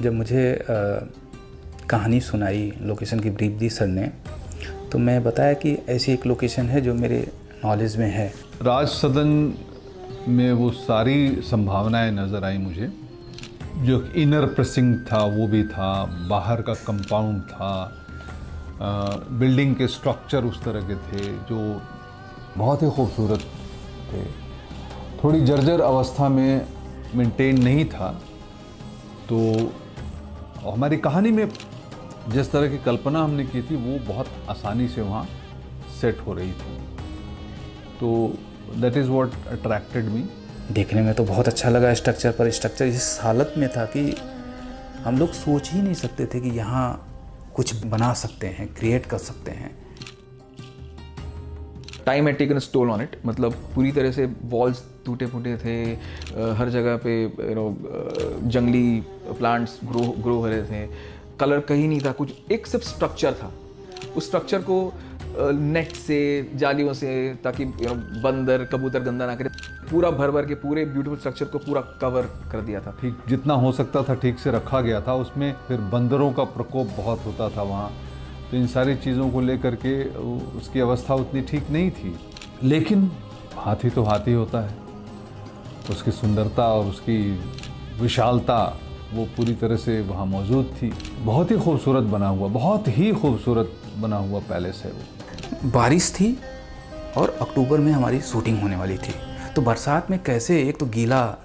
जब मुझे कहानी सुनाई, लोकेशन की ब्रीफ दी सर ने, तो मैं बताया कि ऐसी एक लोकेशन है जो मेरे नॉलेज में है। राज सदन में वो सारी संभावनाएं नज़र आई मुझे। जो इनर प्रेसिंग था वो भी था, बाहर का कंपाउंड था, बिल्डिंग के स्ट्रक्चर उस तरह के थे जो बहुत ही खूबसूरत थे। थोड़ी जर्जर अवस्था में मेंटेन नहीं था, तो हमारी कहानी में जिस तरह की कल्पना हमने की थी वो बहुत आसानी से वहाँ सेट हो रही थी। तो दैट इज़ व्हाट अट्रैक्टेड मी। देखने में तो बहुत अच्छा लगा स्ट्रक्चर, पर स्ट्रक्चर इस हालत में था कि हम लोग सोच ही नहीं सकते थे कि यहाँ कुछ बना सकते हैं, क्रिएट कर सकते हैं। Time had taken stole on it, मतलब पूरी तरह से वॉल्स टूटे फूटे थे, हर जगह पे जंगली प्लांट्स ग्रो हो रहे थे, कलर कहीं नहीं था, कुछ एक सिर्फ स्ट्रक्चर था। उस स्ट्रक्चर को नेट से, जालियों से, ताकि बंदर कबूतर गंदा ना करे, पूरा भर के पूरे ब्यूटीफुल स्ट्रक्चर को पूरा कवर कर दिया था। ठीक जितना हो सकता था ठीक से रखा गया था। उसमें फिर बंदरों का प्रकोप बहुत होता था वहाँ, तो इन सारी चीज़ों को लेकर के उसकी अवस्था उतनी ठीक नहीं थी। लेकिन हाथी तो हाथी होता है, उसकी सुंदरता और उसकी विशालता वो पूरी तरह से वहाँ मौजूद थी। बहुत ही खूबसूरत बना हुआ, बहुत ही खूबसूरत बना हुआ पैलेस है वो। बारिश थी और अक्टूबर में हमारी शूटिंग होने वाली थी, तो बरसात में कैसे, एक तो गीला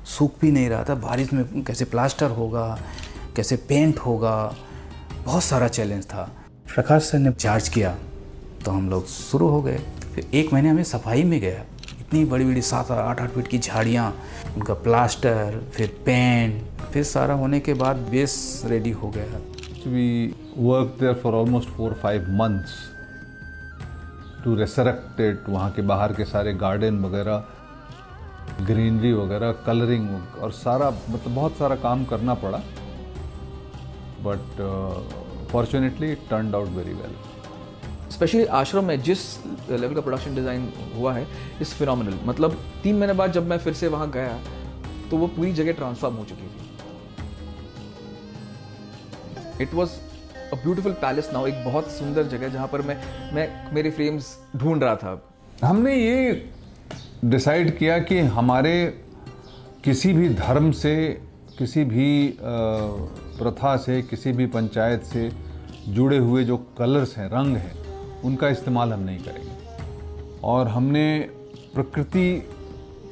सूख भी नहीं रहा था, बारिश में कैसे प्लास्टर होगा, कैसे पेंट होगा, बहुत सारा चैलेंज था। प्रकाश सर ने चार्ज किया तो हम लोग शुरू हो गए। फिर 1 महीने हमें सफाई में गया। इतनी बड़ी बड़ी 7-8 फीट की झाड़ियाँ, उनका प्लास्टर, फिर पेंट, फिर सारा होने के बाद बेस रेडी हो गया। We worked there for almost 4-5 months to resurrect it। वहाँ के बाहर के सारे गार्डन वगैरह, ग्रीनरी वगैरह, कलरिंग और सारा, मतलब बहुत सारा काम करना पड़ा। But fortunately it turned out very well. Specially आश्रम में जिस लेवल का प्रोडक्शन डिज़ाइन हुआ है इस फिनोमिनल। मतलब 3 महीने बाद जब मैं फिर से वहाँ गया तो वो पूरी जगह ट्रांसफॉर्म हो चुकी थी। It was a beautiful palace now, एक बहुत सुंदर जगह जहाँ पर मैं मेरे फ्रेम्स ढूंढ रहा था। हमने ये डिसाइड किया कि हमारे किसी भी धर्म से, किसी भी प्रथा से, किसी भी पंचायत से जुड़े हुए जो कलर्स हैं, रंग हैं, उनका इस्तेमाल हम नहीं करेंगे। और हमने प्रकृति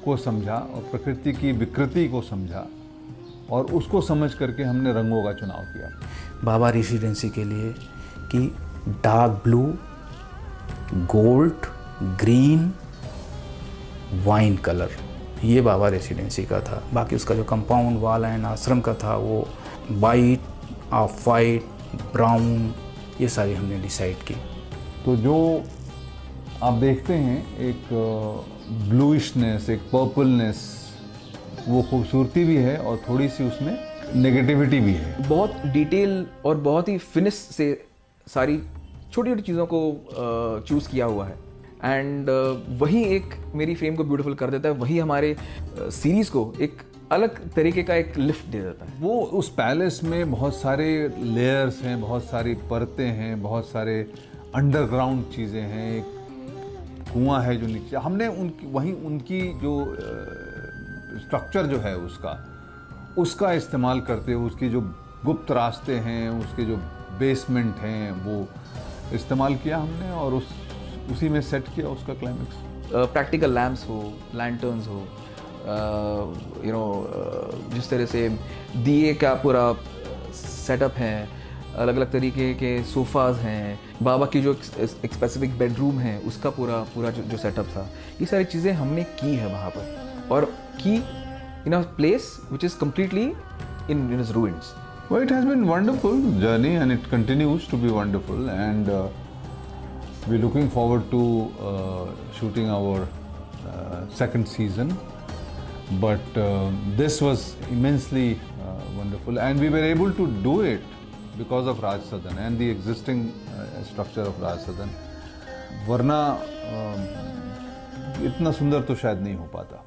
को समझा और प्रकृति की विकृति को समझा और उसको समझ करके हमने रंगों का चुनाव किया बाबा रेसिडेंसी के लिए कि dark blue, gold, green, wine colour, ये बाबा रेसिडेंसी का था। बाकी उसका जो कंपाउंड वाल एंड आश्रम का था वो वाइट, ऑफ वाइट, ब्राउन, ये सारी हमने डिसाइड की। तो जो आप देखते हैं एक ब्लूइशनेस, एक पर्पलनेस, वो खूबसूरती भी है और थोड़ी सी उसमें नेगेटिविटी भी है। बहुत डिटेल और बहुत ही फिनिश से सारी छोटी छोटी चीज़ों को चूज़ किया हुआ है। एंड वही एक मेरी फ्रेम को ब्यूटीफुल कर देता है, वही हमारे सीरीज़ को एक अलग तरीके का एक लिफ्ट दे देता है। वो उस पैलेस में बहुत सारे लेयर्स हैं, बहुत सारी परतें हैं, बहुत सारे अंडरग्राउंड चीज़ें हैं। एक कुआं है जो नीचे, हमने उनकी जो स्ट्रक्चर जो है उसका इस्तेमाल करते हुए, उसकी जो गुप्त रास्ते हैं, उसके जो बेसमेंट हैं, वो इस्तेमाल किया हमने और उसी में सेट किया उसका क्लाइमेक्स। प्रैक्टिकल लैम्प्स हो, लैंटर्न्स हो, जिस तरह से दिए का पूरा सेटअप है, अलग अलग तरीके के सोफ़ाज़ हैं, बाबा की जो एक स्पेसिफिक बेडरूम है उसका पूरा जो सेटअप था, ये सारी चीज़ें हमने की है वहाँ पर, और की in a place which is completely in its ruins. Well, it has been wonderful journey and it continues to be wonderful, and we're looking forward to shooting our second season. But this was immensely wonderful, and we were able to do it because of Raj Sadan and the existing structure of Raj Sadan. वरना इतना सुंदर तो शायद नहीं हो पाता।